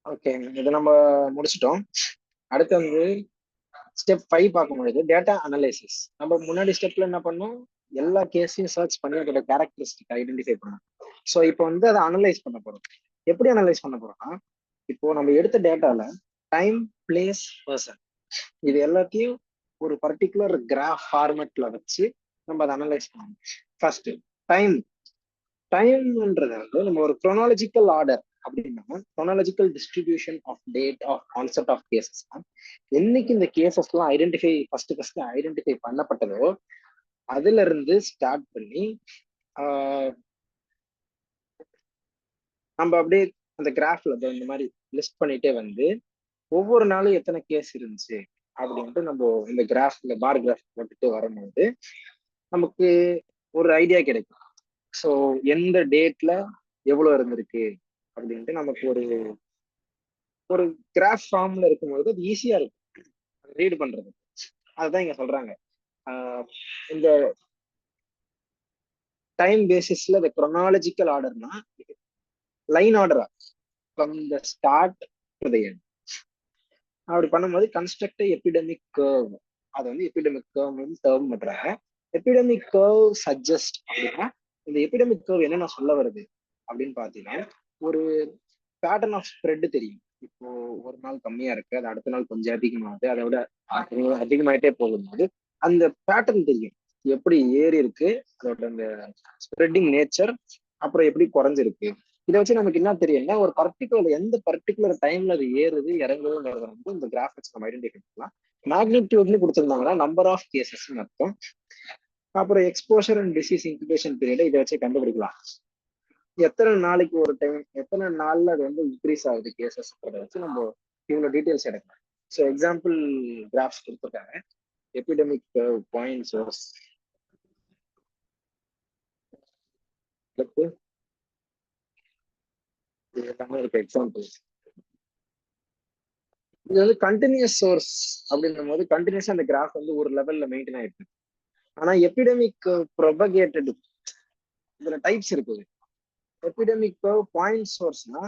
Okay, இதை நம்ம முடிச்சிட்டோம். அடுத்து வந்து ஸ்டெப் 5 பார்க்கும்பொழுது டேட்டா அனலைசிஸ். நம்ம முன்னாடி ஸ்டெப்ல என்ன பண்ணோம், எல்லா கேஸையும் சர்ச் பண்ணி அதோட கேரக்டரிஸ்டிக் ஐடென்டிஃபை பண்ணோம். ஸோ இப்போ வந்து அதை அனலைஸ் பண்ண போறோம். எப்படி அனலைஸ் பண்ண போறோம்னா, இப்போ நம்ம எடுத்த டேட்டால டைம், பிளேஸ், பர்சன் இது எல்லாத்தையும் ஒரு பர்டிகுலர் கிராஃப் ஃபார்மேட்ல வச்சு நம்ம அதை அனலைஸ் பண்ணணும். First time. டைம்ன்றது வந்து நம்ம ஒரு குரோனாலஜிக்கல் ஆர்டர் அப்படின்னா chronological distribution of date of concept of cases. என்னைக்கு இந்த கேசஸ் எல்லாம் ஃபர்ஸ்ட் ஐடென்டிஃபை பண்ணப்பட்டதோ அதுல இருந்து ஸ்டார்ட் பண்ணி நம்ம அப்படியே அந்த கிராஃப்ல இந்த மாதிரி லிஸ்ட் பண்ணிட்டே வந்து ஒவ்வொரு நாளும் எத்தனை கேஸ் இருந்துச்சு அப்படின்ட்டு நம்ம இந்த கிராஃப்ல பார் கிராஃப் போட்டுட்டு வரும்போது நமக்கு ஒரு ஐடியா கிடைக்கும். ஸோ எந்த டேட்ல எவ்வளவு இருந்திருக்கு அப்படின்ட்டு நமக்கு ஒரு கிராஃப் ஃபார்ம்ல இருக்கும்போது அது ஈஸியா இருக்கும் ரீட் பண்றது. அதுதான் இங்க சொல்றாங்க. இந்த டைம் பேசிஸ்ல இந்த குரோனாலஜிக்கல் ஆர்டர்னா லைன் ஆர்டரா from the start to the end. அப்படி பண்ணும்போது கன்ஸ்ட்ரக்ட் எபிடமிக் கர்வ். அது வந்து எபிடமிக் கர்வ் டேர்ம் பண்றாங்க. எபிடமிக் கர்வ் சஜஸ்ட் அப்படின்னா இந்த எபிடமிக் கர்வ் என்னென்ன சொல்ல வருது அப்படின்னு பாத்தீங்கன்னா ஒரு பேட்டர்ன் ஆஃப் ஸ்ப்ரெட் தெரியும். இப்போ ஒரு நாள் கம்மியா இருக்கு, அது அடுத்த நாள் கொஞ்சம் அதிகமாகுது, அதை விட அதிகமாயிட்டே போகும்போது அந்த பேட்டர்ன் தெரியும். எப்படி ஏறி இருக்கு, அதோட அந்த ஸ்ப்ரெட்டிங் நேச்சர், அப்புறம் எப்படி குறைஞ்சிருக்கு. இதை வச்சு நமக்கு என்ன தெரியும்னா ஒரு எந்த பர்டிகுலர் டைம்ல அது ஏறுது இறங்குதுங்கிறத வந்து இந்த கிராஃப் வச்சு நம்ம ஐடென்டிஃபை பண்ணலாம். மேக்னிடியூட்னு கொடுத்துருந்தாங்கன்னா நம்பர் ஆஃப் கேசஸ் அர்த்தம். அப்புறம் exposure and disease incubation period இதை வச்சு கண்டுபிடிக்கலாம். எத்தனை நாளைக்கு ஒரு டைம், எத்தனை நாள்ல அது வந்து இன்க்ரீஸ் ஆகுது கேசஸ் வச்சு நம்ம இவ்வளவு டீடைல்ஸ் எடுக்கலாம். ஸோ எக்ஸாம்பிள் கிராஃப்ஸ் கொடுத்துருக்காங்க. எபிடமிக் பாயிண்ட் சோர்ஸ் எல்லாமே இருக்கு எக்ஸாம்பிள். இது வந்து கண்டினியூஸ் சோர்ஸ் அப்படின்னும் போது கண்டினியூஸா அந்த கிராஃப் வந்து ஒரு லெவல்ல மெயின்டைன் ஆயிருக்கு. ஆனா எபிடமிக் ப்ரொபகேட்டட் இதுல டைப்ஸ் இருக்குது. எபிடமிக் பாயிண்ட் சோர்ஸ்னா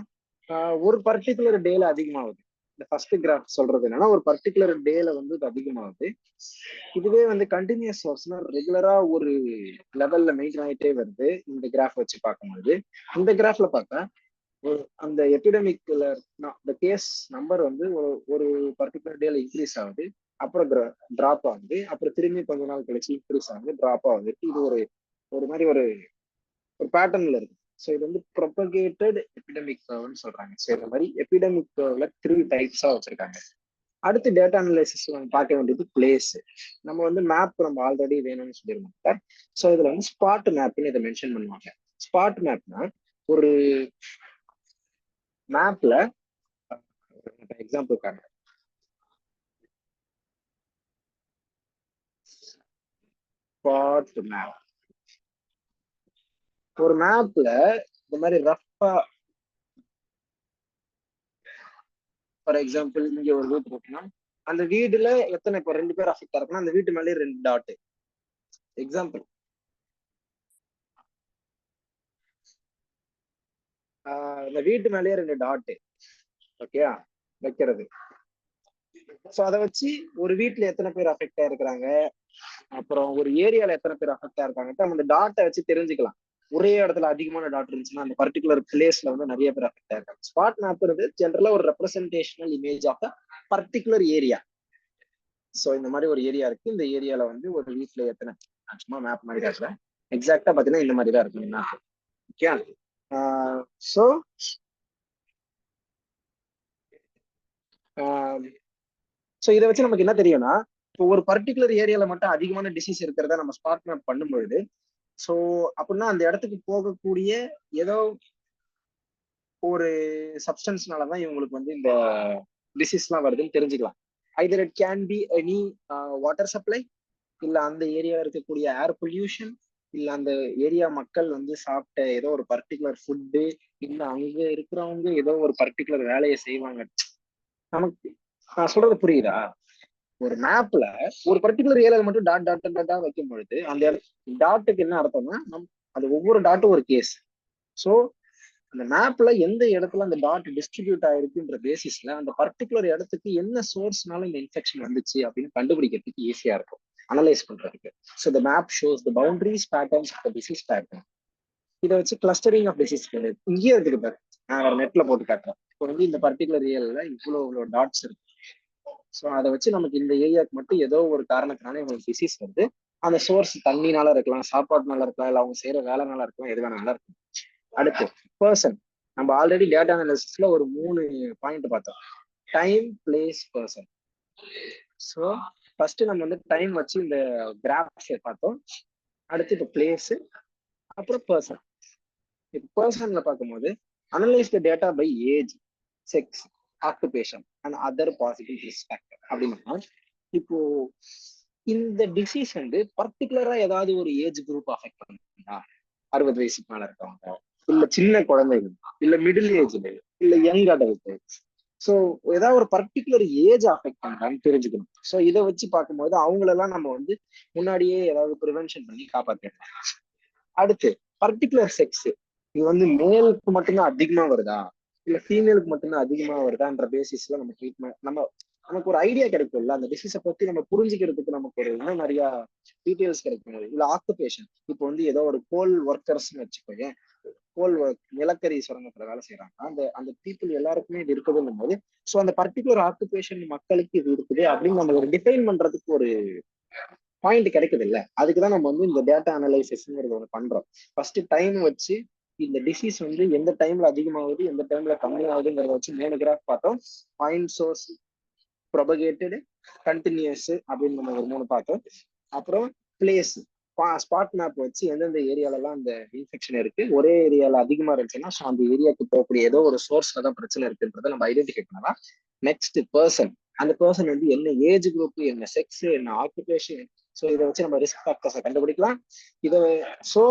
ஒரு பர்டிகுலர் டேல அதிகமாகுது. இந்த ஃபர்ஸ்ட் கிராஃப் சொல்றது என்னன்னா ஒரு பர்டிகுலர் டேல வந்து இது அதிகமாகுது. இதுவே வந்து கண்டினியூஸ் சோர்ஸ்னா ரெகுலரா ஒரு லெவல்ல மெயின்டைன் ஆகிட்டே வருது. இந்த கிராஃப் வச்சு பார்க்கும்போது இந்த கிராஃப்ல பார்த்தா அந்த எபிடமிக்ல இந்த கேஸ் நம்பர் வந்து ஒரு பர்டிகுலர் டேல இன்க்ரீஸ் ஆகுது, அப்புறம் டிராப் ஆகுது, அப்புறம் திரும்பி கொஞ்ச நாள் கழிச்சு இன்க்ரீஸ் ஆகுது, டிராப் ஆகுது. இது ஒரு மாதிரி ஒரு பேட்டர்ன்ல இருக்கு. ஸோ இது வந்து ப்ரொபகேட்டட் எபிடமிக் கர்வ்னு சொல்றாங்க. ஸோ இந்த மாதிரி எபிடமிக் கர்வ்ல 3 டைப்ஸா வச்சிருக்காங்க. அடுத்து டேட்டா அனலைசிஸ் நம்ம பார்க்க வேண்டியது பிளேஸ். நம்ம வந்து மேப் நம்ம ஆல்ரெடி வேணும்னு சொல்லியிருந்தோம். ஸோ இதுல வந்து ஸ்பாட் மேப்னு இதை மென்ஷன் பண்ணுவாங்க. ஸ்பாட் மேப்னா ஒரு மேப்ல எக்ஸாம்பிள் காட்டுறேன். ஸ்பாட் மேப் ஒரு மேப்ல இந்த மாதிரி ரஃபா, ஃபார் எக்ஸாம்பிள் இங்க ஒரு வீடு போட்டோம்னா அந்த வீடுல எத்தனை இப்போ 2 பேர் அஃபெக்ட் இருக்குன்னா அந்த வீட்டு மேலே 2 டாட். எக்ஸாம்பிள் இந்த வீட்டு மேலேயே 2 டாட் ஓகேயா வைக்கிறது. ஸோ அதை வச்சு ஒரு வீட்டுல எத்தனை பேர் அஃபெக்ட் ஆயிருக்கிறாங்க, அப்புறம் ஒரு ஏரியால எத்தனை பேர் அஃபெக்ட் ஆயிருக்காங்க நம்ம அந்த டாட்டை வச்சு தெரிஞ்சுக்கலாம். ஒரே இடத்துல அதிகமான டாட் இருந்துச்சுன்னா அந்த பர்டிகுலர் பிளேஸ்ல வந்து நிறைய பேர் அஃபெக்ட் ஆயிருக்காங்க. ஸ்பாட் மேப்ன்றது ஜென்ரலா ஒரு representational image of particular area. So இந்த மாதிரி ஒரு ஏரியா இருக்கு, இந்த ஏரியால வந்து ஒரு வீட்டுல எத்தனை, சும்மா மேப் மாதிரி காட்டுறேன். எக்ஸாக்டா பாத்தீங்கன்னா இந்த மாதிரி தான் இருக்கும். ஓகே, ஸோ ஸோ இதை வச்சு நமக்கு என்ன தெரியும்னா இப்போ ஒரு பர்டிகுலர் ஏரியால மட்டும் அதிகமான டிசீஸ் இருக்கிறத நம்ம ஸ்பாட் மேப் பண்ணும்பொழுது ஸோ அப்படின்னா அந்த இடத்துக்கு போகக்கூடிய ஏதோ ஒரு சப்ஸ்டன்ஸ்னாலதான் இவங்களுக்கு வந்து இந்த டிசீஸ் எல்லாம் வருதுன்னு தெரிஞ்சுக்கலாம். Hyder it can be any water supply, இல்ல அந்த ஏரியால இருக்கக்கூடிய ஏர் பொல்யூஷன், இல்ல அந்த ஏரியா மக்கள் வந்து சாப்பிட்ட ஏதோ ஒரு பர்டிகுலர் ஃபுட்டு, இல்ல அங்க இருக்கிறவங்க ஏதோ ஒரு பர்டிகுலர் வேலையை செய்வாங்க. நமக்கு நான் சொல்றது புரியுதா? ஒரு மேப்ல ஒரு பர்டிகுலர் ஏரியால மட்டும் டாட் டாட் டாட்டா வைக்கும் பொழுது அந்த டாட்டுக்கு என்ன அர்த்தம்னா அது ஒவ்வொரு டாட்டும் ஒரு கேஸ். ஸோ அந்த மேப்ல எந்த இடத்துல அந்த டாட் டிஸ்ட்ரிபியூட் ஆயிருக்குன்ற பேசிஸ்ல அந்த பர்டிகுலர் இடத்துக்கு என்ன சோர்ஸ்னால இந்த இன்ஃபெக்ஷன் வந்துச்சு அப்படின்னு கண்டுபிடிக்கிறதுக்கு ஈஸியா இருக்கும், அனலைஸ் பண்றதுக்கு. So the map shows the boundaries patterns of the disease pattern. இதை வச்சு கிளஸ்டரிங் ஆஃப் டிசீஸ் கிடையாது, இங்கேயே இருக்கு பாரு, நான் வேற நெட்ல போட்டு காட்டுறேன். இப்போ வந்து இந்த பர்டிகுலர் ஏரியால இவ்வளவு டாட்ஸ் இருக்கு. ஸோ அதை வச்சு நமக்கு இந்த ஏரியாவுக்கு மட்டும் ஏதோ ஒரு காரணத்தினால இவங்களுக்கு டிசீஸ் வருது. அந்த சோர்ஸ் தண்ணினால இருக்கலாம், சாப்பாடுனால இருக்கலாம், இல்லை அவங்க செய்யற வேலைனால இருக்கலாம், எது வேணாலும் இருக்கும். அடுத்து பர்சன். நம்ம ஆல்ரெடி டேட்டா அனாலிசிஸ்ல ஒரு 3 பாயிண்ட் பார்த்தோம், time, place, person. So first நம்ம வந்து டைம் வச்சு இந்த கிராஃப்ஸ் பார்த்தோம். அடுத்து இப்போ பிளேஸ், அப்புறம் பர்சன். இப்போ பர்சன்ல பார்க்கும்போது analyse the data by age, sex, occupation and other positive risk factor அப்படின்னா, இப்போ இந்த டிசீஸ் வந்து பர்டிகுலரா ஏதாவது ஒரு ஏஜ் குரூப் அஃபெக்ட் பண்ணுங்களா? 60 வயசுக்கு மேல இருக்கவங்க, இல்ல சின்ன குழந்தைகள், இல்ல மிடில் ஏஜ்ல, இல்ல யங் அடல்ட். ஸோ ஏதாவது ஒரு பர்டிகுலர் ஏஜ் அஃபெக்ட் பண்றான்னு தெரிஞ்சுக்கணும். ஸோ இதை வச்சு பார்க்கும்போது அவங்களெல்லாம் நம்ம வந்து முன்னாடியே ஏதாவது ப்ரிவென்ஷன் பண்ணி காப்பாற்றிடலாம். அடுத்து பர்டிகுலர் செக்ஸ், இது வந்து மேலுக்கு மட்டும்தான் அதிகமா வருதா, இல்ல ஃபீமேலுக்கு மட்டும்தான் அதிகமா வருதான்ற பேசிஸ்ல நம்ம ட்ரீட்மெண்ட், நமக்கு ஒரு ஐடியா கிடைக்கும்ல, அந்த டிசீஸை பத்தி நம்ம புரிஞ்சுக்கிறதுக்கு நமக்கு ஒரு இன்னும் நிறைய டீட்டெயில்ஸ் கிடைக்கும். இல்ல ஆக்குபேஷன், இப்போ வந்து ஏதோ ஒரு கோல் ஒர்க்கர்ஸ்ன்னு வச்சுக்கோங்க, கோல் ஒர்க், நிலக்கரி சுரங்கத்துல வேலை செய்யறாங்க, அந்த அந்த பீப்புள் எல்லாருக்குமே இது இருக்குதுன்னும் போது, ஸோ அந்த பர்டிகுலர் ஆக்குபேஷன் மக்களுக்கு இது இருக்குது அப்படின்னு நம்ம ஒரு டிஃபைன் பண்றதுக்கு ஒரு பாயிண்ட் கிடைக்குது இல்ல. அதுக்குதான் நம்ம வந்து இந்த டேட்டா அனலைசிஸ்ங்கிறது ஒன்று பண்றோம். ஃபர்ஸ்ட் டைம் வச்சு இந்த டிசீஸ் வந்து எந்த டைம்ல அதிகமாகுது, எந்த டைம்ல கம்மியாகுதுங்கிறத வச்சு 3 கிராஃப் பார்த்தோம். பாயிண்ட் சோர்ஸ், ப்ரொபகேட்டடு, கண்டினியூஸ் அப்படின்னு நம்ம ஒரு 3 பார்த்தோம். அப்புறம் பிளேஸ், ஸ்பாட் மேப் வச்சு எந்தெந்த ஏரியாலலாம் அந்த இன்ஃபெக்ஷன் இருக்கு, ஒரே ஏரியால அதிகமா இருந்துச்சுன்னா ஸோ அந்த ஏரியாவுக்கு போகக்கூடிய ஏதோ ஒரு சோர்ஸ்ல தான் பிரச்சனை இருக்குன்றதை நம்ம ஐடென்டிஃபை பண்ணலாம். நெக்ஸ்ட் பர்சன், அந்த பர்சன் வந்து என்ன ஏஜ் குரூப், என்ன செக்ஸ், என்ன ஆக்குபேஷன். ஸோ இதை வச்சு நம்ம ரிஸ்க் ஃபேக்டர்ஸை கண்டுபிடிக்கலாம். இதை so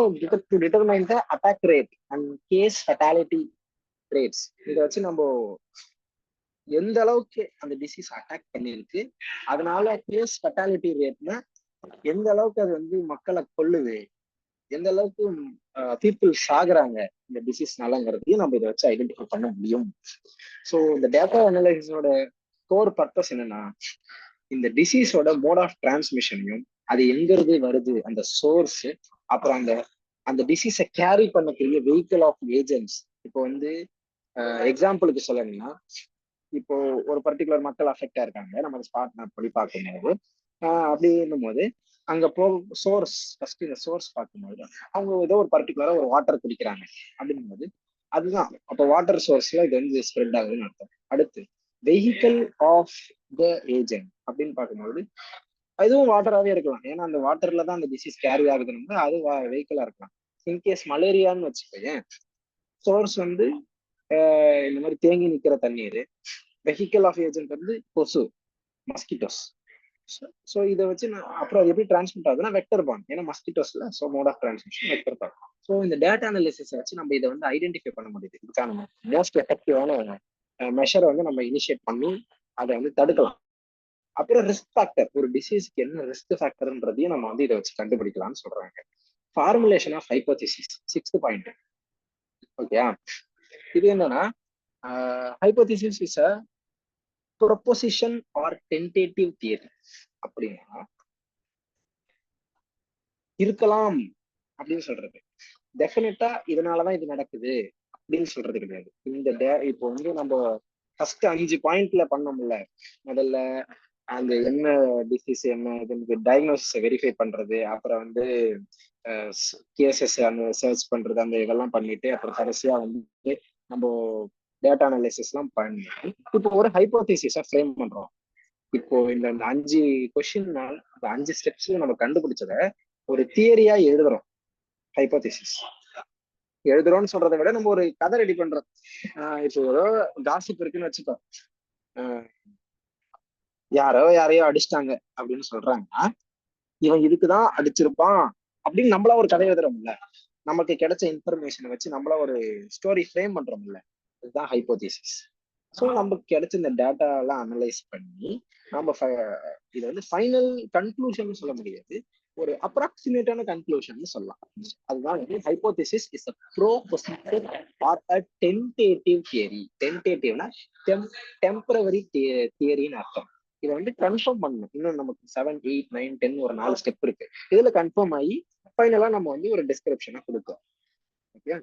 to determine the attack rate and case fatality rates. இதை வச்சு நம்ம எந்த அளவுக்கு அந்த டிசீஸ் அட்டாக் பண்ணிருக்கு, அதனால கேஸ் ஃபெட்டாலிட்டி ரேட்னா எந்த அளவுக்கு அது வந்து மக்களை கொல்லுது, எந்த அளவுக்கு பீப்புள் சாகுறாங்க இந்த டிசீஸ்னாலங்கிறதையும் நம்ம இதை வச்சு ஐடென்டிஃபை பண்ண முடியும். ஸோ இந்த டேட்டா அனலைசிஸோட கோர் பர்பஸ் என்னன்னா, இந்த டிசீஸோட மோட் ஆஃப் டிரான்ஸ்மிஷனையும், அது எங்கிருந்து வருது அந்த சோர்ஸ், அப்புறம் அந்த அந்த டிசீஸை கேரி பண்ணக்கூடிய வெஹிக்கிள் ஆஃப் ஏஜென்ட்ஸ். இப்போ வந்து எக்ஸாம்பிளுக்கு சொல்லணும்னா, இப்போ ஒரு பர்டிகுலர் மக்கள் அஃபெக்டா இருக்காங்க, நம்ம ஸ்பாட் மேப் படி பார்க்கும்போது அப்படின்னும் போது அங்க சோர்ஸ், ஃபர்ஸ்ட் இந்த சோர்ஸ் பார்க்கும்போது அவங்க ஏதோ ஒரு பர்டிகுலரா ஒரு வாட்டர் குடிக்கிறாங்க அப்படின்னும் போது அதுதான் அப்போ வாட்டர் சோர்ஸ்ல இது வந்து ஸ்ப்ரெட் ஆகுதுன்னு அர்த்தம். அடுத்து வெஹிக்கிள் ஆஃப் த ஏஜென்ட் அப்படின்னு பார்க்கும்போது அதுவும் வாட்டராகவே இருக்கலாம், ஏன்னா அந்த வாட்டர்ல தான் அந்த டிசீஸ் கேரி ஆகுதுன்னு அது வெஹிக்கிளா இருக்கலாம். இன்கேஸ் மலேரியான்னு வச்சுக்கோங்க, சோர்ஸ் வந்து இந்த மாதிரி தேங்கி நிக்கிற தண்ணீர், வெஹிக்கிள் ஆஃப் ஏஜென்ட் வந்து கொசு, மஸ்கிட்டோஸ். ஸோ இதை வச்சு நான் அப்புறம் எப்படி டிரான்ஸ்மிட் ஆகுதுன்னா வெக்டர் பாண்ட், ஏன்னா மஸ்கிட்டோஸ்ல so mode of transmission vector பாண்ட். ஸோ இந்த டேட்டா அனாலிசிஸ் வச்சு நம்ம இதை வந்து ஐடென்டிஃபை பண்ண முடியுது. இதுக்கான மோஸ்ட் எஃபெக்டிவான மெஷரை வந்து நம்ம இனிஷியேட் பண்ணி அதை வந்து தடுக்கலாம். அப்புறம் ரிஸ்க் ஃபேக்டர், ஒரு டிசீஸ்க்கு என்ன ரிஸ்க் ஃபேக்டர்ன்றதையும் நம்ம வந்து இதை வச்சு கண்டுபிடிக்கலாம்னு சொல்றாங்க. Formulation of hypothesis, 6th point. ஓகேயா, இது என்னன்னா hypothesis is a proposition or tentative theory. அப்படின்னா இருக்கலாம் அப்படின்னு சொல்றது, டெஃபினட்டா இதனாலதான் இது நடக்குது அப்படின்னு சொல்றது கிடையாது. இந்த இப்போ வந்து நம்ம ஃபர்ஸ்ட் 5 பாயிண்ட்ல பண்ணோம்ல, முதல்ல அந்த என்ன டிசீஸ் என்ன இதுக்கு டயக்னோசிஸை வெரிஃபை பண்றது, அப்புறம் வந்து கேசஸ் அந்த சர்ச் பண்றது, அந்த இதெல்லாம் பண்ணிட்டு அப்புறம் கடைசியா வந்து நம்ம டேட்டா அனாலிசிஸ் எல்லாம் பண்ணி இப்போ ஒரு ஹைபோதிசிஸா ஃப்ரேம் பண்றோம். இப்போ இந்த 5 கொஸ்டின், இந்த 5 ஸ்டெப்ஸ்ல நம்ம கண்டுபிடிச்சத ஒரு தியரியா எழுதுறோம். ஹைபோதிசிஸ் எழுதுறோம்னு சொல்றதை விட நம்ம ஒரு கதை ரெடி பண்றோம். இப்போ ஏதோ காசிப் இருக்குன்னு வச்சுக்கோ, யாரோ யாரையோ அடிச்சிட்டாங்க அப்படின்னு சொல்றாங்கன்னா இவன் இதுக்குதான் அடிச்சிருப்பான் அப்படின்னு நம்மளா ஒரு கதை எழுதுறோம்ல, நமக்கு கிடைச்ச இன்ஃபர்மேஷனை வச்சு நம்மளா ஒரு ஸ்டோரி ஃப்ரேம் பண்றோம்ல, இதுதான் ஹைபோதிசிஸ். ஸோ நமக்கு கிடைச்ச இந்த டேட்டா எல்லாம் அனலைஸ் பண்ணி நம்ம இதை வந்து ஃபைனல் கன்க்ளூஷன் சொல்ல முடியாது, ஒரு அப்ராக்சிமேட்டான கன்க்ளூஷன் சொல்லலாம். அதுதான் வந்து hypothesis is a proposition or a tentative theory. டென்டேட்டிவ்னா டெம்பரவரி தியரின்னு அர்த்தம். இதை வந்து கன்ஃபார்ம் பண்ணணும். இன்னும் நமக்கு 7, 8, 9, 10 ஒரு 4 ஸ்டெப் இருக்கு. இதுல கன்ஃபார்ம் ஆகி ஃபைனலா நம்ம வந்து ஒரு டிஸ்கிரிப்ஷனை கொடுத்தோம். ஓகே,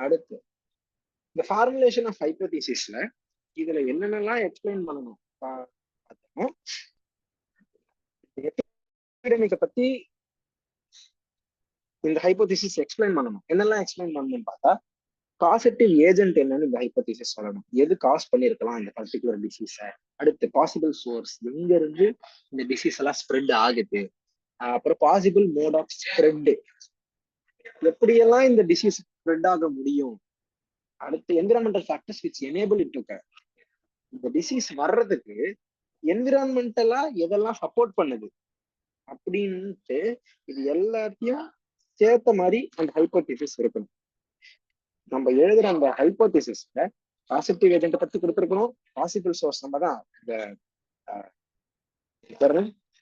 அடுத்து இந்த ஃபார்முலேஷன் ஆஃப் ஹைபோதேசிஸ்ல இதுல என்னென்னலாம் எக்ஸ்பிளைன் பண்ணணும் பார்த்தோம். எபிடெமிக்கை பத்தி இந்த ஹைபோதேசிஸ் எக்ஸ்பிளைன் பண்ணணும். என்னெல்லாம் எக்ஸ்பிளைன் பண்ணணும்னு பார்த்தா, காசட்டிவ் ஏஜென்ட் என்னன்னு இந்த ஹைபோதேசிஸ் சொல்லணும். எது காஸ் பண்ணிருக்கலாம் இந்த பர்டிகுலர் டிசீஸ. அடுத்து பாசிபிள் சோர்ஸ், எங்க இருந்து இந்த டிசீஸ் எல்லாம் ஸ்ப்ரெட் ஆகுது. அப்புறம் பாசிபிள் மோட் ஆஃப் ஸ்ப்ரெட், எப்படியெல்லாம் இந்த டிசீஸ் ஸ்ப்ரெட் ஆக முடியும். அடுத்து environmental factors which enable it to இந்த டிசீஸ் வர்றதுக்கு என்விரான்மெண்டலா எதெல்லாம் சப்போர்ட் பண்ணுது அப்படின்ட்டு இது எல்லாத்தையும் சேர்த்த மாதிரி அந்த ஹைபோதேசிஸ் இருக்கணும். நம்ம எழுதுற அந்த ஹைபோதேசிஸ்ல பாசிட்டிவ் ஏஜென்ட் பத்தி கொடுத்துருக்கணும். பாசிபிள் சோர்ஸ் நம்ம தான் இந்த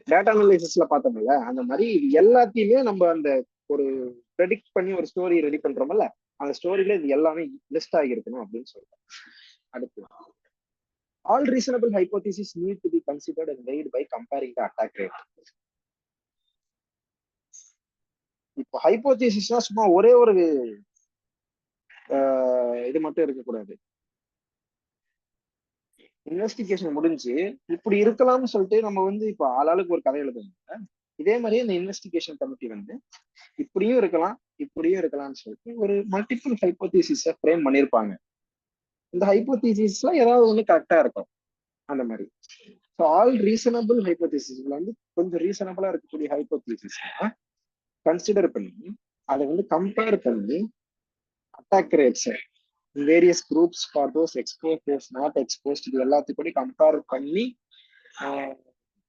டேட்டா அனலைசிஸ்ல பார்த்தோம்ல, அந்த மாதிரி இது எல்லாத்தையுமே நம்ம அந்த ஒரு ப்ரெடிக்ட் பண்ணி ஒரு ஸ்டோரி ரெடி பண்றோம்ல, அந்த ஸ்டோரியில இது எல்லாமே லிஸ்ட் ஆகியிருக்கணும் அப்படின்னு சொல்றோம். அடுத்து all reasonable hypotheses need to be considered and weighed by comparing the attack rate. இப்போ ஹைபோதேசிஸ்னா சும்மா ஒரே ஒரு இது மட்டும் இருக்கக்கூடாது. இன்வெஸ்டிகேஷன் முடிஞ்சு இப்படி இருக்கலாம்னு சொல்லிட்டு நம்ம வந்து இப்போ ஆளாளுக்கு ஒரு கதை எழுதுங்க. இதே மாதிரியே இந்த இன்வெஸ்டிகேஷன் கமிட்டி வந்து இப்படியும் இருக்கலாம் இப்படியும் இருக்கலாம்னு சொல்லிட்டு ஒரு மல்டிபிள் ஹைபோதேசிஸை ஃப்ரேம் பண்ணியிருப்பாங்க. இந்த ஹைபோதேசிஸ்ல ஏதாவது ஒண்ணு கரெக்டா இருக்கும் அந்த மாதிரி. ஸோ ஆல் ரீசனபிள் ஹைபோதேசிஸ்ல வந்து கொஞ்சம் ரீசனபிளா இருக்கக்கூடிய ஹைபோதேசிஸ்னா கன்சிடர் பண்ணி அதை வந்து கம்பேர் பண்ணி attack rates various groups for those expose not exposed இது எல்லாத்துக்கூட கம்பேர் பண்ணி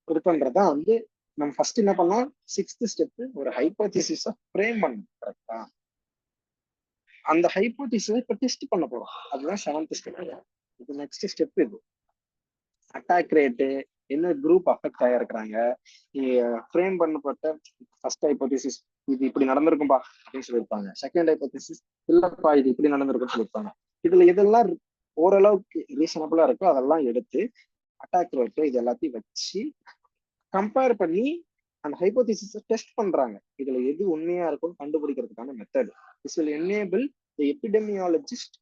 இது பண்றதா வந்து நம்ம ஃபர்ஸ்ட் என்ன பண்ணோம். 6th ஸ்டெப் ஒரு ஹைபோதேசிஸை ஃப்ரேம் பண்ணணும். கரெக்டா, அந்த ஹைபோதேசிஸை இப்போ டெஸ்ட் பண்ண போறோம். அதுதான் 7th ஸ்டெப். இது நெக்ஸ்ட் ஸ்டெப். இது அட்டாக் ரேட்டு, என்ன குரூப் அஃபெக்ட் ஆயிருக்கிறாங்க, ஃப்ரேம் பண்ணப்பட்ட ஃபர்ஸ்ட் ஹைபோதேசிஸ் இது இப்படி நடந்திருக்கும்பா அப்படின்னு சொல்லியிருப்பாங்க. செகண்ட் ஹைபோதேசிஸ் இல்லப்பா இது இப்படி நடந்திருக்குன்னு சொல்லியிருப்பாங்க. இதுல எதெல்லாம் ஓரளவுக்கு ரீசனபிளா இருக்கோ அதெல்லாம் எடுத்து அட்டாக் ரேட்டு இது எல்லாத்தையும் வச்சு கம்பேர் பண்ணி அந்த ஹைபோதேசிஸை டெஸ்ட் பண்றாங்க. இதுல எது உண்மையா இருக்கும்னு கண்டுபிடிக்கிறதுக்கான method. This will enable the epidemiologist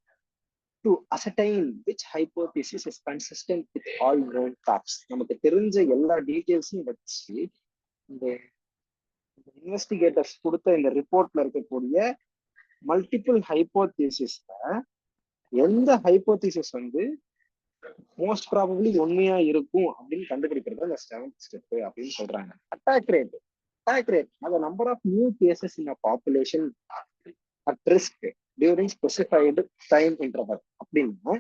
to ascertain which hypothesis is consistent with all known facts. நமக்கு தெரிஞ்ச எல்லா டீடைல்ஸையும் வச்சு இந்த இன்வெஸ்டிகேட்டர்ஸ் கொடுத்த இந்த ரிப்போர்ட்ல இருக்கக்கூடிய மல்டிபிள் ஹைபோதேசிஸ்ல எந்த ஹைபோதேசிஸ் வந்து மோஸ்ட் ப்ராபபிளி உண்மையா இருக்கும் அப்படின்னு கண்டுபிடிக்கிறது அந்த 7th ஸ்டெப் அப்படின்னு சொல்றாங்க. அட்டாக் ரேட் அது number of new cases in a population at risk during specified time interval அப்படின்னா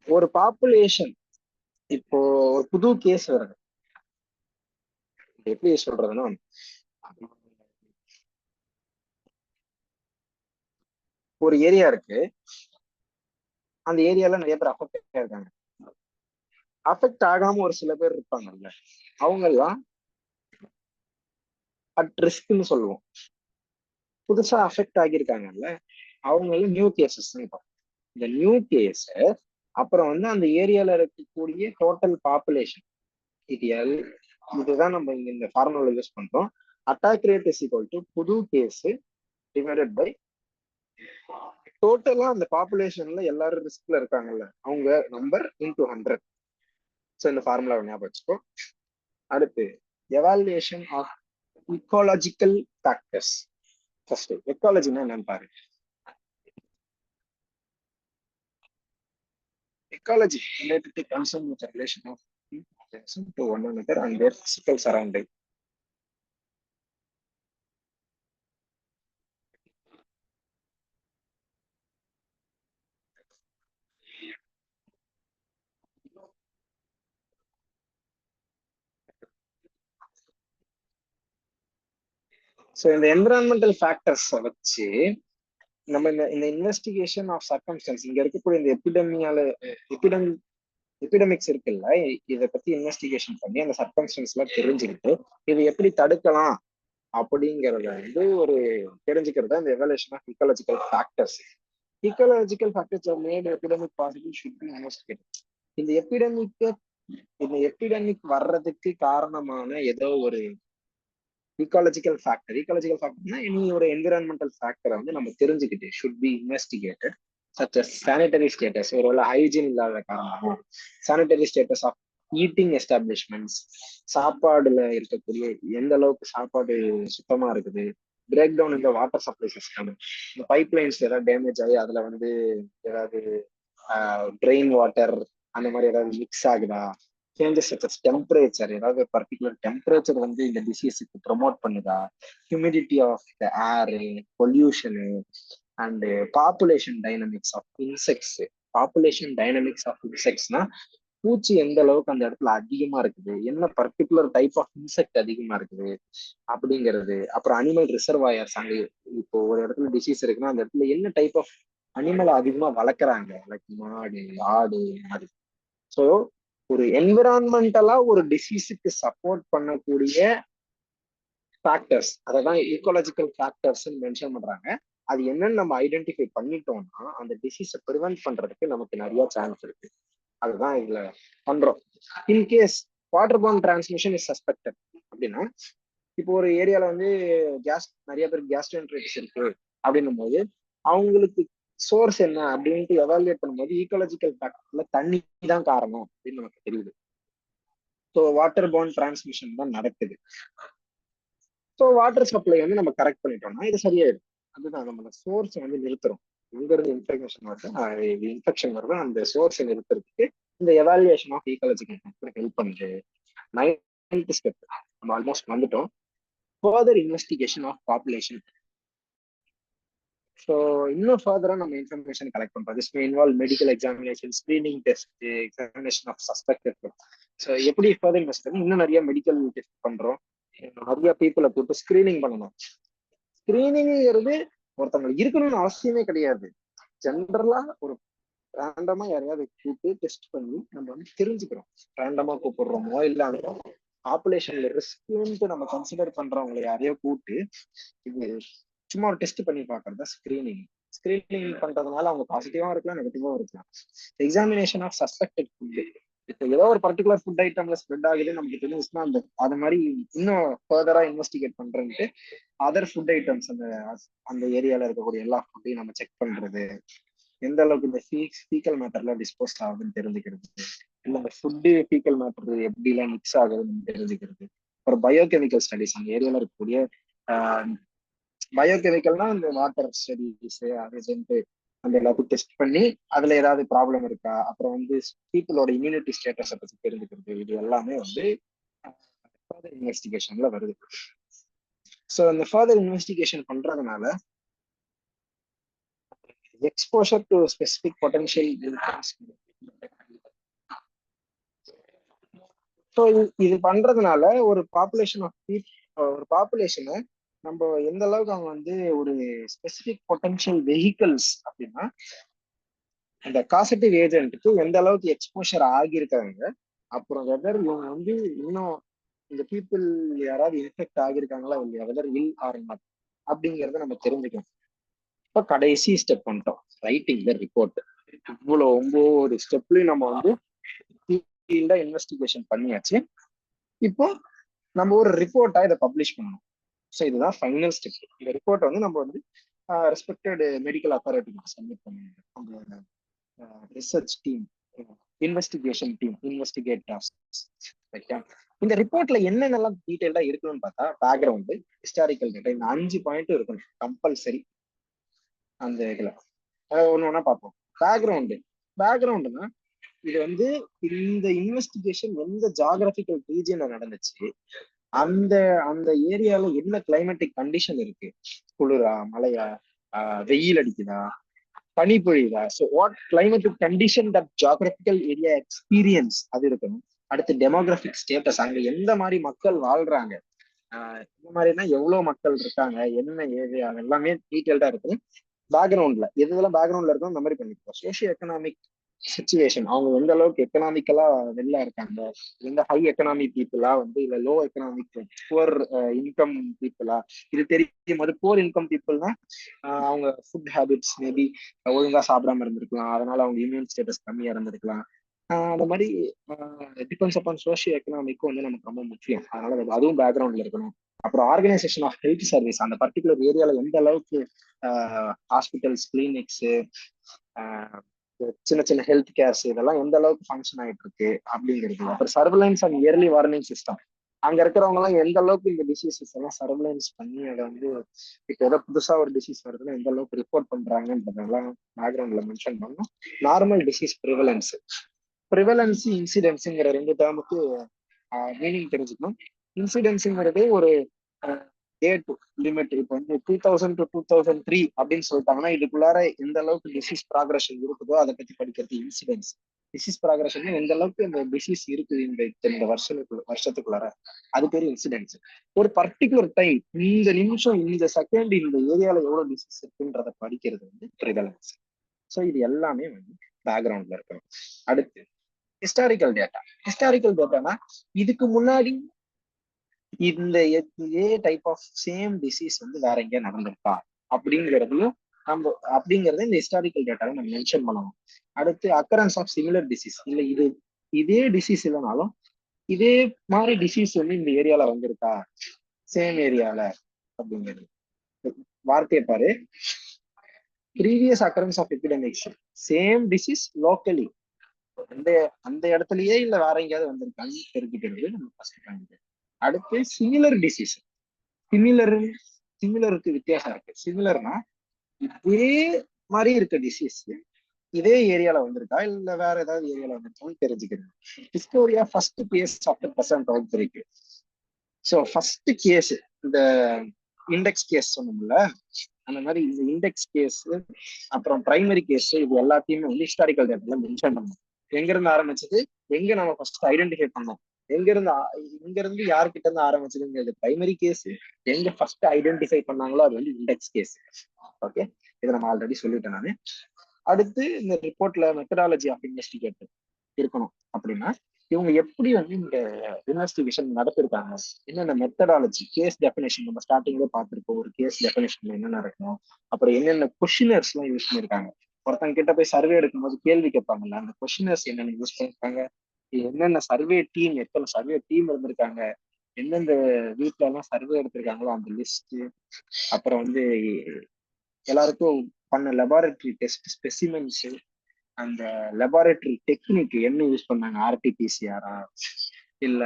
ஒரு பாப்புலேஷன் இப்போ ஒரு புது கேஸ் வருது. எப்படி சொல்றதுன்னா, ஒரு ஏரியா இருக்கு, அந்த ஏரியால நிறைய பேர் அஃபெக்ட் ஆயிருக்காங்க. அஃபெக்ட் ஆகாம ஒரு சில பேர் இருப்பாங்கல்ல, அவங்க எல்லாம் அட் ரிஸ்க்னு சொல்லுவோம். புதுசா அஃபெக்ட் ஆகியிருக்காங்கல்ல, அவங்களும் நியூ கேசஸ். இந்த நியூ கேஸ் அப்புறம் வந்து அந்த ஏரியால இருக்கக்கூடிய டோட்டல் பாப்புலேஷன் இதுதான் நம்ம இங்க இந்த ஃபார்முலா யூஸ் பண்றோம். Attack rate is equal to புது கேஸ் டிவைடட் பை டோட்டலா அந்த பாப்புலேஷன்ல எல்லாரும் ரிஸ்க்ல இருக்காங்கல்ல அவங்க நம்பர் இன்டூ 100. ஸோ இந்த ஃபார்முலாவை ஞாபகம் வச்சுக்கோ. அடுத்து evaluation of ecological factors. First எக்காலஜினா என்னன்னு பாரு. ecology related to concern with the relation of person to one another and their physical surrounding. So இந்த environmental factors வச்சு நம்ம இந்த இன்வெஸ்டிகேஷன் ஆஃப் சர்க்கம்ஸ்டன்ஸ் இங்க இருக்கக்கூடிய இந்த எபிடெமி எபிடமிக்ஸ் இருக்குல்ல, இதை பத்தி இன்வெஸ்டிகேஷன் பண்ணி அந்த சர்க்கம்ஸ்டன்ஸ் எல்லாம் தெரிஞ்சுக்கிட்டு இது எப்படி தடுக்கலாம் அப்படிங்கறத வந்து ஒரு தெரிஞ்சுக்கிறது இந்த evolution of ecological factors. Ecological factors are made epidemic possible should be investigated. இந்த எபிடமிக் வர்றதுக்கு காரணமான ஏதோ ஒரு ஈக்காலஜிக்கல் ஃபேக்டர்னா இனி ஒரு என்விரான்மெண்டல் ஃபேக்டரை வந்து நம்ம தெரிஞ்சுக்கிட்டு should be investigated. Such as sanitary status, ஒருவேளை ஹைஜீன் இல்லாத காரணமோ, sanitary status of eating establishments, சாப்பாடுல இருக்கக்கூடிய எந்த அளவுக்கு சாப்பாடு சுத்தமா இருக்குது, பிரேக் டவுன் இந்த வாட்டர் சப்ளை சிஸ்டம், இந்த பைப் லைன்ஸ் ஏதாவது டேமேஜ் ஆகி அதுல வந்து ஏதாவது ட்ரெயின் வாட்டர் அந்த மாதிரி ஏதாவது மிக்ஸ் ஆகுதா, சேஞ்சஸ் டெம்பரேச்சர், ஏதாவது பர்டிகுலர் டெம்பரேச்சர் வந்து இந்த டிசீஸுக்கு ப்ரொமோட் பண்ணுதா, humidity of the air, pollution, and population dynamics of insects. Population dynamics of இன்செக்ட்ஸ்னா பூச்சி எந்த அளவுக்கு அந்த இடத்துல அதிகமா இருக்குது, என்ன பர்டிகுலர் டைப் ஆஃப் இன்செக்ட் அதிகமா இருக்குது அப்படிங்கிறது. அப்புறம் அனிமல் ரிசர்வாயர்ஸ், அங்க இப்போ ஒரு இடத்துல டிசீஸ் இருக்குன்னா அந்த இடத்துல என்ன டைப் ஆஃப் அனிமலை அதிகமா வளர்க்குறாங்க, லைக் மாடு, ஆடு மாதிரி. ஸோ ஒரு என்விரான்மெண்டலா ஒரு டிசீஸுக்கு சப்போர்ட் பண்ணக்கூடிய ஃபேக்டர்ஸ், அதை தான் ஈக்காலஜிக்கல் ஃபேக்டர்ஸ் மென்ஷன் பண்றாங்க. அது என்னன்னு நம்ம ஐடென்டிஃபை பண்ணிட்டோம்னா அந்த டிசீஸை ப்ரிவென்ட் பண்றதுக்கு நமக்கு நிறைய சான்ஸ் இருக்கு. அதுதான் இதுல பண்றோம். In case water born transmission is suspected அப்படின்னா, இப்போ ஒரு ஏரியால வந்து நிறைய பேருக்கு கேஸ்ட்ரோஎன்டரைட்டிஸ் இருக்கு அப்படின்னும் போது அவங்களுக்கு சோர்ஸ் என்ன அப்படின்ட்டு எவாலுவேட் பண்ணும்போது ஈக்காலஜிக்கல் ஃபேக்டர்ல தண்ணி தான் காரணம் அப்படின்னு நமக்கு தெரியுது. ஸோ வாட்டர் பார்ன் டிரான்ஸ்மிஷன் தான் நடக்குது. ஸோ வாட்டர் சப்ளை வந்து நம்ம கரெக்ட் பண்ணிட்டோம்னா இது சரியாயிடும். அதுதான் நம்மளோட சோர்ஸ் வந்து நிறுத்துறோம். எங்க இருந்து இன்ஃபெக்ஷன் வருது, இன்ஃபெக்ஷன் வருது, அந்த சோர்ஸை நிறுத்துறதுக்கு இந்த evaluation of ecological factor help பண்ணுது. 9th ஸ்டெப் நம்ம ஆல்மோஸ்ட் வந்துட்டோம். Further investigation of population. So இன்னும் ஃபர்தரா நம்ம இன்ஃபர்மேஷன் கலெக்ட் பண்றோம். This may involve medical examination, screening test, examination of suspected. So எப்படி ஃபர்தர் இன்வெஸ்ட் இன்னும் நிறைய மெடிக்கல் டெஸ்ட் பண்றோம், நிறைய பீப்புளை போட்டு ஸ்கிரீனிங் பண்ணணும். ஸ்கிரீனிங்கிறது ஒருத்தவங்களுக்கு இருக்கணும்னு அவசியமே கிடையாது. ஜென்ரலா ஒரு ரேண்டமா யாரையாவது கூப்பிட்டு டெஸ்ட் பண்ணி நம்ம வந்து தெரிஞ்சுக்கிறோம். ரேண்டமா கூப்பிடுறோமோ இல்ல அந்த பாப்புலேஷன்ல ரிஸ்க்ன்ட்டு நம்ம கன்சிடர் பண்றவங்களை யாரையோ கூப்பிட்டு இது சும்மா ஒரு டெஸ்ட் பண்ணி பாக்குறதா ஸ்கிரீனிங். ஸ்கிரீனிங் பண்றதுனால அவங்க பாசிட்டிவா இருக்கலாம், நெகட்டிவா இருக்கலாம். Examination of suspected food. இப்போ ஏதோ ஒரு பர்டிகுலர் ஃபுட் ஐட்டம்ல ஸ்ப்ரெட் ஆகுது நமக்கு தெரிஞ்சுச்சுன்னா அது மாதிரி இன்னும் ஃபர்தரா இன்வெஸ்டிகேட் பண்றதுக்கு அதர் ஃபுட் ஐட்டம்ஸ் அந்த ஏரியால இருக்கக்கூடிய எல்லா ஃபுட்டையும் நம்ம செக் பண்றது, எந்த அளவுக்கு இந்த ஃபீக்கல் மேட்டர்ல டிஸ்போஸ் ஆகுதுன்னு தெரிஞ்சுக்கிறது, இல்ல இந்த ஃபுட்டு ஃபீக்கல் மேட்டர் எப்படி எல்லாம் மிக்ஸ் ஆகுதுன்னு தெரிஞ்சுக்கிறது. அப்புறம் பயோகெமிக்கல் ஸ்டடிஸ், அந்த ஏரியால இருக்கக்கூடிய பயோகெமிக்கல்னா இந்த வாட்டர் ஸ்டடிஸ், அது அந்த எல்லாத்தையும் டெஸ்ட் பண்ணி அதுல ஏதாவது ப்ராப்ளம் இருக்கா, அப்புறம் வந்து பீப்புளோட இம்யூனிட்டி ஸ்டேட்டஸை பத்தி தெரிஞ்சுக்கிறது, இது எல்லாமே வந்து ஃபர்தர் இன்வெஸ்டிகேஷன்ல வருது. ஸோ இந்த ஃபர்தர் இன்வெஸ்டிகேஷன் பண்றதுனால exposure to specific potential. So இது பண்றதுனால ஒரு பாப்புலேஷனை நம்ம எந்த அளவுக்கு அவங்க வந்து ஒரு ஸ்பெசிபிக் பொட்டன்ஷியல் வெஹிக்கிள்ஸ் அப்படின்னா அந்த காசட்டிவ் ஏஜென்ட்டுக்கு எந்த அளவுக்கு எக்ஸ்போஷர் ஆகியிருக்காங்க, அப்புறம் வெதர் இவங்க வந்து இன்னும் இந்த பீப்புள் யாராவது இன்ஃபெக்ட் ஆகியிருக்காங்களா இல்லையா, வெதர் இல் ஆர் நாட் அப்படிங்கிறத நம்ம தெரிஞ்சுக்கணும். இப்போ கடைசி ஸ்டெப் பண்ணிட்டோம், ரைட்டிங் த ரிப்போர்ட். இவ்வளோ 9 ஸ்டெப்லையும் நம்ம வந்து ஃபீல்டா இன்வெஸ்டிகேஷன் பண்ணியாச்சு. இப்போ நம்ம ஒரு ரிப்போர்ட்டா இதை பப்ளிஷ் பண்ணணும். ஸோ இதுதான் ஃபைனல் ஸ்டெப். இந்த ரிப்போர்ட் வந்து நம்ம வந்து ரெஸ்பெக்டட் மெடிக்கல் அத்தாரிட்டிக்கு சப்மிட் பண்ணணும். நம்மளோட research team, investigation team, investigators. இந்த ரிப்போர்ட்ல என்னென்னலாம் டீடைல்டா இருக்கணும்னு பார்த்தா, பேக்ரவுண்டு, ஹிஸ்டாரிக்கல் டேட்டா, இந்த 5 பாயிண்ட் இருக்கணும் கம்பல்சரி. அந்த இதுல ஒண்ணு ஒண்ணா பார்ப்போம். பேக்ரவுண்டுனா இது வந்து இந்த இன்வெஸ்டிகேஷன் எந்த ஜாகிரபிக்கல் ரீஜன்ல நடந்துச்சு, அந்த அந்த ஏரியால என்ன கிளைமேட்டிக் கண்டிஷன் இருக்கு, குளிரா, மழையா, வெயில் அடிக்குதா, பனி பொழியுதா, so what climatic condition that geographical area experience அது இருக்கணும். அடுத்து டெமோகிராபிக் ஸ்டேட்டஸ், அங்க எந்த மாதிரி மக்கள் வாழ்றாங்க, இந்த மாதிரினா எவ்வளவு மக்கள் இருக்காங்க, என்ன ஏரியா, எல்லாமே டீட்டெயில்டா இருக்கும். பேக்ரவுண்ட்ல எதுலாம் பேக்ரவுண்ட்ல இருக்கும் அந்த மாதிரி பண்ணிருக்கோம். சோசியோ எக்கனாமிக் சுச்சுவேஷன், அவங்க எந்த அளவுக்கு எக்கனாமிக்கலா வெளில இருக்காங்க, எந்த ஹை எக்கனாமி பீப்புளா வந்து இல்ல லோ எக்கனாமிக் புவர் இன்கம் பீப்புளா, இது தெரியும் போது புவர் இன்கம் பீப்புள்னா அவங்க ஃபுட் ஹேபிட்ஸ் மேபி ஒழுங்கா சாப்பிடாம இருந்திருக்கலாம், அதனால அவங்க இம்யூன் ஸ்டேட்டஸ் கம்மியா இருந்திருக்கலாம். அந்த மாதிரி டிபெண்ட்ஸ் அப்பான் சோஷியோ எக்கனாமிக்கும் வந்து நமக்கு ரொம்ப முக்கியம். அதனால அதுவும் பேக்ரவுண்ட்ல இருக்கணும். அப்புறம் ஆர்கனைசேஷன் ஆஃப் ஹெல்த் சர்வீஸ், அந்த பர்டிகுலர் ஏரியால எந்த அளவுக்கு ஹாஸ்பிட்டல்ஸ், கிளினிக்ஸ், சின்ன சின்ன ஹெல்த் கேர்ஸ் இதெல்லாம் எந்த அளவுக்கு ஃபங்க்ஷன் ஆயிட்டு இருக்கு அப்படிங்கிறது. அப்புறம் surveillance and early warning system, அங்க இருக்கிறவங்க எல்லாம் எந்த அளவுக்கு இந்த டிசீசஸ் எல்லாம் சர்வலைன்ஸ் பண்ணி அதை வந்து இப்போ ஏதோ புதுசா ஒரு டிசீஸ் வருதுன்னா எந்த அளவுக்கு ரிப்போர்ட் பண்றாங்கன்றதெல்லாம் பேக்ரவுண்ட்ல மென்ஷன் பண்ணணும். நார்மல் டிசீஸ் ப்ரிவலன்ஸ், ப்ரிவலன்ஸ் இன்சிடென்ட்ஸுங்கிற ரெண்டு டேர்முக்கு மீனிங் தெரிஞ்சுக்கணும். இன்சிடென்ட்ஸுங்கிறது ஒரு டேட் லிமிட். இப்போ வந்து 2000 to 2003 அப்படின்னு சொல்லிட்டாங்கன்னா இதுக்குள்ளார எந்த அளவுக்கு டிசீஸ் ப்ராக்ரஷன் இருக்குதோ அதை பத்தி படிக்கிறது இன்சிடென்ட்ஸ். டிசீஸ் ப்ராக்ரஷன் எந்த அளவுக்கு இந்த டிசீஸ் இருக்குது இந்த வருஷத்துக்குள்ளார, அது பேர் இன்சிடென்ட்ஸ். ஒரு பர்டிகுலர் டைம், இந்த நிமிஷம், இந்த செகண்ட், இந்த ஏரியால எவ்வளவு டிசீஸ் இருக்குன்றத படிக்கிறது வந்து ப்ரிவலன்ஸ். ஸோ இது எல்லாமே வந்து பேக்ரவுண்ட்ல இருக்கணும். அடுத்து ஹிஸ்டாரிக்கல் டேட்டா. ஹிஸ்டாரிக்கல் டேட்டானா இதுக்கு முன்னாடி இந்த இதே டைப் ஆஃப் சேம் டிசீஸ் வந்து வேற எங்கேயா நடந்திருக்கா அப்படிங்கிறதையும் அப்படிங்கறத இந்த ஹிஸ்டாரிக்கல் டேட்டாவை நம்ம மென்ஷன் பண்ணணும். அடுத்து அக்கரன்ஸ் ஆஃப் சிமிலர் டிசீஸ், இல்ல இதே டிசீஸ் இல்லைனாலும் இதே மாதிரி டிசீஸ் வந்து இந்த ஏரியால வந்திருக்கா, சேம் ஏரியால அப்படிங்கிறது. வார்த்தையை பாரு, previous occurrence of epidemics, same disease locally அந்த அந்த இடத்துலயே இல்ல வேற எங்கேயாவது வந்திருக்கான்னு தெரிஞ்சுக்கிறது நம்ம ஃபர்ஸ்ட் பாயிண்ட். அடுத்து சிமிலர் டிசீஸ். சிமிலருக்கு வித்தியாசம் இருக்கு. சிமிலர்னா இதே மாதிரி இருக்க டிசீஸ் இதே ஏரியால வந்திருக்கா இல்ல வேற ஏதாவது ஏரியால வந்திருக்கான்னு தெரிஞ்சுக்கிறது. History of first case after present outbreak. So first case, இந்த இண்டெக்ஸ் கேஸ் சொன்னோம்ல, அந்த மாதிரி இந்த இண்டெக்ஸ் கேஸ் அப்புறம் பிரைமரி கேஸ் இது எல்லாத்தையுமே வந்து ஹிஸ்டாரிக்கல் டேட்டால மென்ஷன் பண்ணணும். எங்க இருந்து ஆரம்பிச்சது, எங்க நம்ம ஃபர்ஸ்ட் ஐடென்டிஃபை பண்ணோம், எங்க இருந்து யாருக்கிட்ட இருந்து ஆரம்பிச்சதுங்கிறது பிரைமரி கேஸ், எங்க ஃபர்ஸ்ட் ஐடென்டிஃபை பண்ணாங்களோ அது வந்து இண்டெக்ஸ் கேஸ். ஓகே, இதை நம்ம ஆல்ரெடி சொல்லிட்டேன் நானு. அடுத்து இந்த ரிப்போர்ட்ல மெத்தடாலஜி ஆஃப் இன்வெஸ்டிகேட்டர் இருக்கணும். அப்படின்னா இவங்க எப்படி வந்து இந்த இன்வெஸ்டிகேஷன் நடத்திருக்காங்க, என்னென்ன மெத்தடாலஜி, கேஸ் டெஃபினேஷன் நம்ம ஸ்டார்டிங்ல பார்த்திருக்கோம். ஒரு கேஸ் டெஃபினேஷன்ல என்னென்ன இருக்கணும், அப்புறம் என்னென்ன கொஸ்டினர்ஸ் எல்லாம் யூஸ் பண்ணிருக்காங்க. ஒருத்தங்க கிட்ட போய் சர்வே எடுக்கும்போது கேள்வி கேட்பாங்கல்ல, அந்த கொஸ்டினர்ஸ் என்னென்ன யூஸ் பண்ணிருக்காங்க, என்னென்ன சர்வே டீம், எத்தனை சர்வே டீம் இருந்திருக்காங்க, எந்தெந்த வீட்ல எல்லாம் சர்வே எடுத்திருக்காங்களோ அந்த லிஸ்ட், அப்புறம் வந்து எல்லாருக்கும் பண்ண லெபார்டரி டெஸ்ட் ஸ்பெசிமென்ஸ், அந்த லெபார்டரி டெக்னிக் என்ன யூஸ் பண்ணாங்க, ஆர்டிபிசிஆரா இல்ல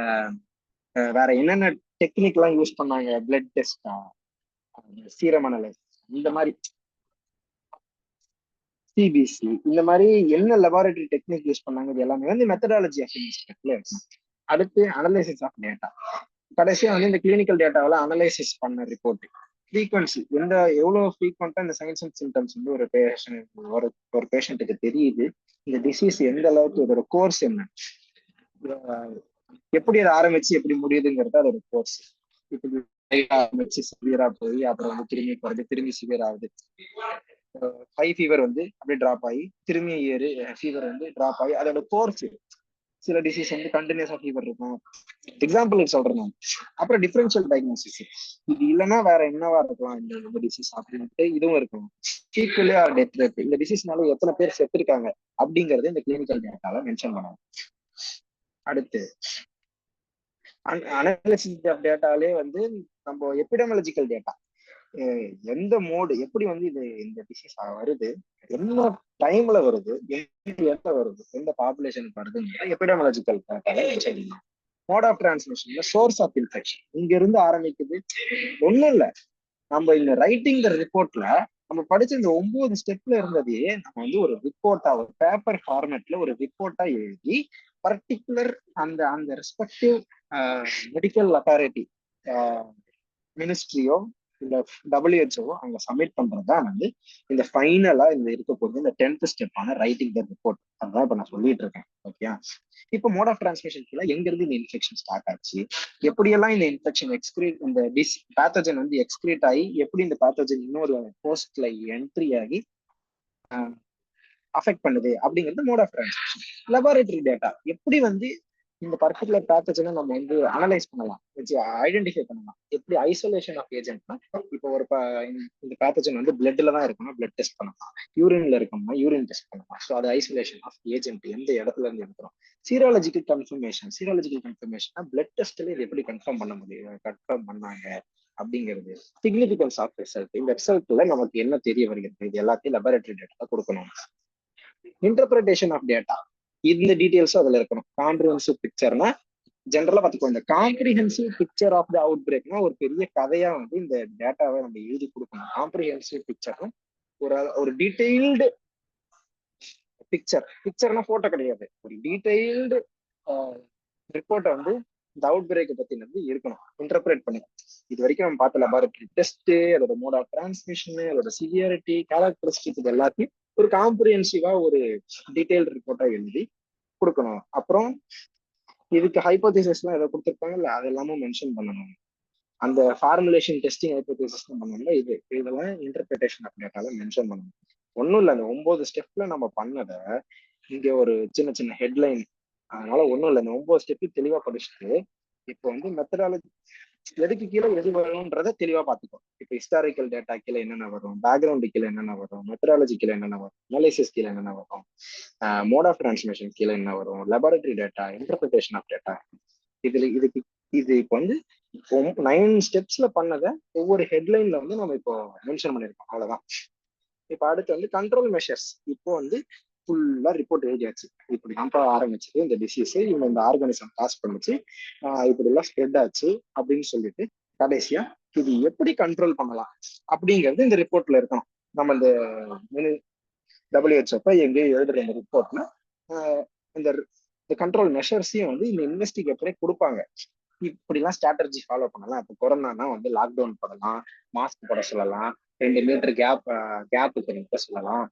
வேற என்னென்ன டெக்னிக் எல்லாம் யூஸ் பண்ணாங்க, பிளட் டெஸ்டா, சீரம் அனலைஸ், இந்த மாதிரி சிபிசி, இந்த மாதிரி என்ன லெபார்டரி டெக்னிக் யூஸ் பண்ணாங்க, இது எல்லாமே வந்து மெத்தடாலஜி ஆஃப் இன்வெஸ்டிகேஷன்ல இருக்கணும். அடுத்து அனலைசிஸ் ஆஃப் டேட்டா. கடைசியா வந்து இந்த கிளினிக்கல் டேட்டாவில் அனலைசிஸ் பண்ண ரிப்போர்ட் ஃப்ரீக்வன்சி, எவ்வளவு ஃப்ரீக்வெண்டா இந்த சைன்ஸ் அண்ட் சிம்டம்ஸ் வந்து ஒரு பேஷண்ட்டுக்கு தெரியுது, இந்த டிசீஸ் எந்த அளவுக்கு, இதோட கோர்ஸ் என்ன, எப்படி அதை ஆரம்பிச்சு எப்படி முடியுதுங்கிறது அதோட கோர்ஸ். இப்படி ஆரம்பிச்சு சிவியரா போய் அப்புறம் வந்து திரும்பி போறது, திரும்பி சிவியர் ஆகுது, ஹை ஃபீவர் வந்து அப்படியே டிராப் ஆகி திரும்பி ஏறு ஃபீவர் வந்து டிராப் ஆகி அதோட கோர்ஸ். சில டிசீஸ் வந்து கண்டினியூஸா ஃபீவர் இருக்கும், எக்ஸாம்பிளுக்கு சொல்றேன் நான். அப்புறம் டிஃபரன்ஷியல் டயக்னோசிஸ், இது இல்லைன்னா வேற என்னவா இருக்கலாம் இந்த டிசீஸ் அப்படின்ட்டு இதுவும் இருக்கும். ஈக்குவலி ஆர் டெத் ரேட், இந்த டிசீஸ்னால எத்தனை பேர் செத்துருக்காங்க அப்படிங்கறது இந்த கிளினிக்கல் டேட்டால மென்ஷன் பண்ணணும். அடுத்து அனாலிசிஸ் ஆஃப் டேட்டாலே வந்து நம்ம எபிடமியாலஜிக்கல் டேட்டா, எந்த மோடு, எப்படி வந்து இந்த டிசீஸ் வருது, என்ன டைம்ல வருது, எந்த வருது, எந்த பாப்புலேஷனுக்கு வருதுன்னு எபிடமியாலஜிக்கல் டேட்டால மென்ஷன் பண்ணணும். மோட் ஆஃப் டிரான்ஸ்மிஷன்ல சோர்ஸ் ஆஃப் இன்ஃபெக்ஷன் இங்க இருந்து ஆரம்பிக்குது. ஒண்ணும் இல்ல, நம்ம இந்த ரைட்டிங் ரிப்போர்ட்ல நம்ம படிச்ச இந்த 9 ஸ்டெப்ல இருந்ததையே நம்ம வந்து ஒரு ரிப்போர்ட்டா, ஒரு பேப்பர் ஃபார்மேட்ல ஒரு ரிப்போர்ட்டா எழுதி பர்டிகுலர் அந்த அந்த ரெஸ்பெக்டிவ் மெடிக்கல் அத்தாரிட்டி, மினிஸ்ட்ரியோ இல்ல WHO அங்க சப்மிட் பண்றதுதான் வந்து இந்த ஃபைனலா இந்த இருக்க போகுது இந்த 10th ஸ்டெப்பான ரைட்டிங் த ரிப்போர்ட். அதான் இப்ப நான் சொல்லிட்டு இருக்கேன். ஓகே, இப்போ மோட் ஆஃப் டிரான்ஸ்மிஷன் எங்க இருந்து இந்த இன்ஃபெக்ஷன் ஸ்டார்ட் ஆச்சு, எப்படியெல்லாம் இந்த இன்ஃபெக்ஷன் இந்த பேத்தோஜன் வந்து எக்ஸ்கிரீட் ஆகி எப்படி இந்த பேத்தோஜன் இன்னொரு போஸ்ட்ல என்ட்ரி ஆகி அஃபெக்ட் பண்ணுது அப்படிங்கிறது mode of transmission. Laboratory data எப்படி வந்து இந்த பர்டிகுலர் பேத்தஜனை நம்ம வந்து அனலைஸ் பண்ணலாம், வச்சு ஐடென்டிஃபை பண்ணலாம். எப்படி ஐசோலேஷன் ஆஃப் ஏஜென்ட்னா, இப்போ ஒரு இந்த பேத்தஜன் வந்து பிளட்ல தான் இருக்கணும், பிளட் டெஸ்ட் பண்ணலாம். யூரின்ல இருக்கணும்னா யூரின் டெஸ்ட் பண்ணலாம். ஸோ அது ஐசோலேஷன் ஆஃப் ஏஜென்ட் எந்த இடத்துல இருந்து எடுக்கிறோம். சீராலஜிக்கல் கன்ஃபர்மேஷன் பிளட் டெஸ்ட்ல இது எப்படி கன்ஃபார்ம் பண்ண முடியும், கன்ஃபார்ம் பண்ணாங்க அப்படிங்கிறது. சிக்னிபிகன்ஸ் ஆஃப் ரிசல்ட், இந்த ரிசல்ட்ல நமக்கு என்ன தெரிய வருகிறது, இது எல்லாத்தையும் லெபார்டரி டேட்டா கொடுக்கணும். இன்டர்பிரேஷன் ஆஃப் டேட்டா, இந்த டீடைல்ஸும் அதுல இருக்கணும். காம்ப்ரிஹென்சிவ் பிக்சர்னா ஜென்ரலா பாத்துக்கோ, இந்த காம்ப்ரிஹென்சிவ் பிக்சர் ஆஃப் த அவுட் பிரேக்னா ஒரு பெரிய கதையா வந்து இந்த டேட்டாவை நம்ம எழுதி கொடுக்கணும். காம்ப்ரிஹென்சிவ் பிக்சர்னா ஒரு டீடைல்டு பிக்சர்னா போட்டோ கிடையாது, ஒரு டீடைல்டு ரிப்போர்ட்டை வந்து இந்த அவுட் பிரேக் பத்தினது இருக்கணும், இன்டர்பிரேட் பண்ணி. இது வரைக்கும் நம்ம பார்த்த லெபார்டரி டெஸ்ட், அதோட மோட் ஆஃப் டிரான்ஸ்மிஷன், அதோட சிவியாரிட்டி, கேரக்டரிஸ்டிக், இது எல்லாத்தையும் ஒரு காம்ப்ரிஹென்சிவா ஒரு டீடைல்டு ரிப்போர்ட்டா எழுதி கொடுக்கணும். அப்புறம் இதுக்கு ஹைப்போதீசிஸ் எல்லாம் ஏதோ கொடுத்துருப்பாங்கல்ல, அதெல்லாமும் மென்ஷன் பண்ணணும். அந்த ஃபார்முலேஷன் டெஸ்டிங் ஹைப்போதீசிஸ் பண்ணணும்ல, இதெல்லாம் இன்டர்பிரேஷன் ஆஃப் டேட்டால மென்ஷன் பண்ணணும். ஒன்றும் இல்லை, அந்த 9 ஸ்டெப்ல நம்ம பண்ணதை இங்க ஒரு சின்ன சின்ன ஹெட்லைன். அதனால ஒன்றும் இல்லை, இந்த 9 ஸ்டெப்பையும் தெளிவா படிச்சுட்டு இப்போ வந்து மெத்தடாலஜி எதுக்கு கீழே எது வரும்ன்றத தெளிவா பார்த்துக்கோ. இப்போ ஹிஸ்டாரிக்கல் டேட்டா கீழே என்னென்ன வரும், பேக்ரவுண்டு கீழே என்னென்ன வரும், மெத்தடாலஜி கீழே என்னென்ன வரும், அனாலிசிஸ் கீழே என்னென்ன வரும், மோட் ஆஃப் டிரான்ஸ்மிஷன் கீழே என்ன வரும், laboratory data, interpretation of data. இது இப்போ வந்து 9 ஸ்டெப்ஸ்ல பண்ணதை ஒவ்வொரு ஹெட்லைன்ல வந்து நம்ம இப்போ மென்ஷன் பண்ணிருக்கோம், அவ்வளவுதான். இப்போ அடுத்து வந்து கண்ட்ரோல் மெஷர்ஸ். இப்போ வந்து ஃபுல்லா ரிப்போர்ட் எழுதியாச்சு, இப்படி நம்ப ஆரம்பிச்சது இந்த டிசீஸ், இவங்க இந்த ஆர்கானிசம் பாஸ் பண்ணிச்சு, இப்படி எல்லாம் ஸ்ப்ரெட் ஆச்சு அப்படின்னு சொல்லிட்டு கடைசியா இது எப்படி கண்ட்ரோல் பண்ணலாம் அப்படிங்கிறது இந்த ரிப்போர்ட்ல இருக்கணும். நம்ம இந்த WHO எங்கேயும் எழுதுற இந்த ரிப்போர்ட்ல இந்த கண்ட்ரோல் மெஷர்ஸையும் வந்து இந்த இன்வெஸ்டிகேட்டரே கொடுப்பாங்க. இப்படிலாம் ஸ்ட்ராட்டஜி ஃபாலோ பண்ணலாம். இப்போ கொரோனானா வந்து லாக்டவுன் போடலாம், மாஸ்க் போட சொல்லலாம், 2 மீட்டர் கேப்புக்கு நிற்க சொல்லலாம்,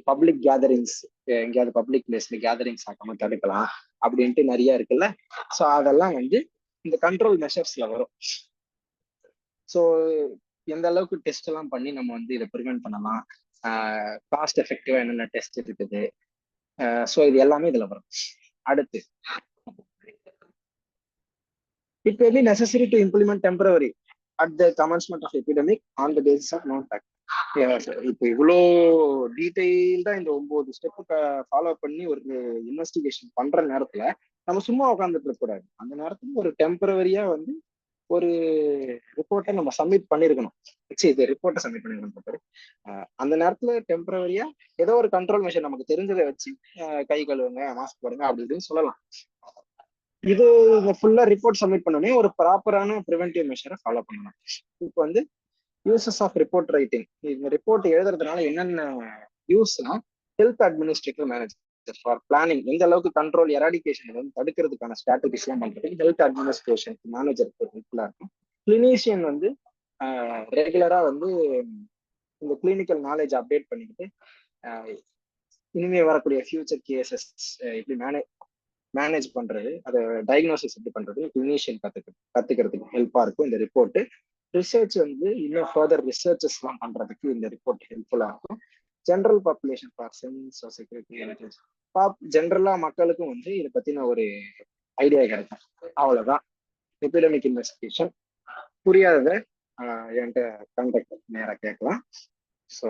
பப்ளிக் கேதரிங்ஸ் எங்கேயாவது பப்ளிக் பிளேஸ்ல கேதரிங்ஸ் ஆகாம தடுக்கலாம் அப்படின்ட்டு நிறைய இருக்குல்ல. ஸோ அதெல்லாம் வந்து இந்த கண்ட்ரோல் மெஷர்ஸ்ல வரும். ஸோ எந்த அளவுக்கு டெஸ்ட் எல்லாம் பண்ணி நம்ம வந்து இதை ப்ரிவென்ட் பண்ணலாம், காஸ்ட் எஃபெக்டிவா என்னென்ன டெஸ்ட் இருக்குது, ஸோ இது எல்லாமே இதுல வரும். அடுத்து it may be necessary to implement temporary at the commencement of epidemic on the basis of known fact. இப்போ இவ்வளோ டீட்டெயில்டா இந்த 9 ஸ்டெப்பு ஃபாலோ பண்ணி ஒரு இன்வெஸ்டிகேஷன் பண்ற நேரத்துல நம்ம சும்மா உட்காந்துட்டு இருக்க கூடாது. அந்த நேரத்துக்கு ஒரு டெம்பரவரியா வந்து ஒரு ரிப்போர்ட்டை நம்ம சப்மிட் பண்ணிருக்கணும். இது ரிப்போர்ட்டை சப்மிட் பண்ணிருக்கணும். அந்த நேரத்துல டெம்பரவரியா ஏதோ ஒரு கண்ட்ரோல் மெஷர் நமக்கு தெரிஞ்சதை வச்சு கை கழுவுங்க, மாஸ்க் போடுங்க அப்படி இப்படின்னு சொல்லலாம். இது ஃபுல்லா ரிப்போர்ட் சப்மிட் பண்ணோடனே ஒரு ப்ராப்பரான ப்ரிவென்டிவ் மெஷரை ஃபாலோ பண்ணணும். இப்போ வந்து யூசஸ் ஆஃப் ரிப்போர்ட் ரைட்டிங். இந்த ரிப்போர்ட் எழுதுறதுனால என்னென்ன யூஸ்னா, health administrative manager for planning, எந்த அளவுக்கு கண்ட்ரோல் எராடிகேஷன் வந்து தடுக்கிறதுக்கான ஸ்ட்ராட்டஜிஸ் எல்லாம் பண்றதுக்கு ஹெல்த் அட்மினிஸ்ட்ரேஷன் மேனேஜருக்கு ஹெல்ப்ஃபுல்லா இருக்கும். கிளினீஷியன் வந்து ரெகுலரா வந்து இந்த கிளினிக்கல் நாலேஜ் அப்டேட் பண்ணிக்கிட்டு இனிமே வரக்கூடிய ஃபியூச்சர் கேசஸ் எப்படி மேனேஜ் பண்றது, அதை டயக்னோசிஸ் எப்படி பண்றது கிளினிஷியன் கத்துக்கிறதுக்கு ஹெல்ப்பா இருக்கும் இந்த ரிப்போர்ட். ரிசர்ச் வந்து இன்னும் ஃபர்தர் ரிசர்ச்சஸ் எல்லாம் பண்றதுக்கு இந்த ரிப்போர்ட் ஹெல்ப்ஃபுல்லா இருக்கும். General population for sense security, ஜென்ரலா மக்களுக்கும் வந்து இதை பத்தின ஒரு ஐடியா கிடைக்கும். அவ்வளவுதான் எபிடமிக் இன்வெஸ்டிகேஷன். புரியாதத என்கிட்ட கான்டாக்ட் நேரா கேட்கலாம். ஸோ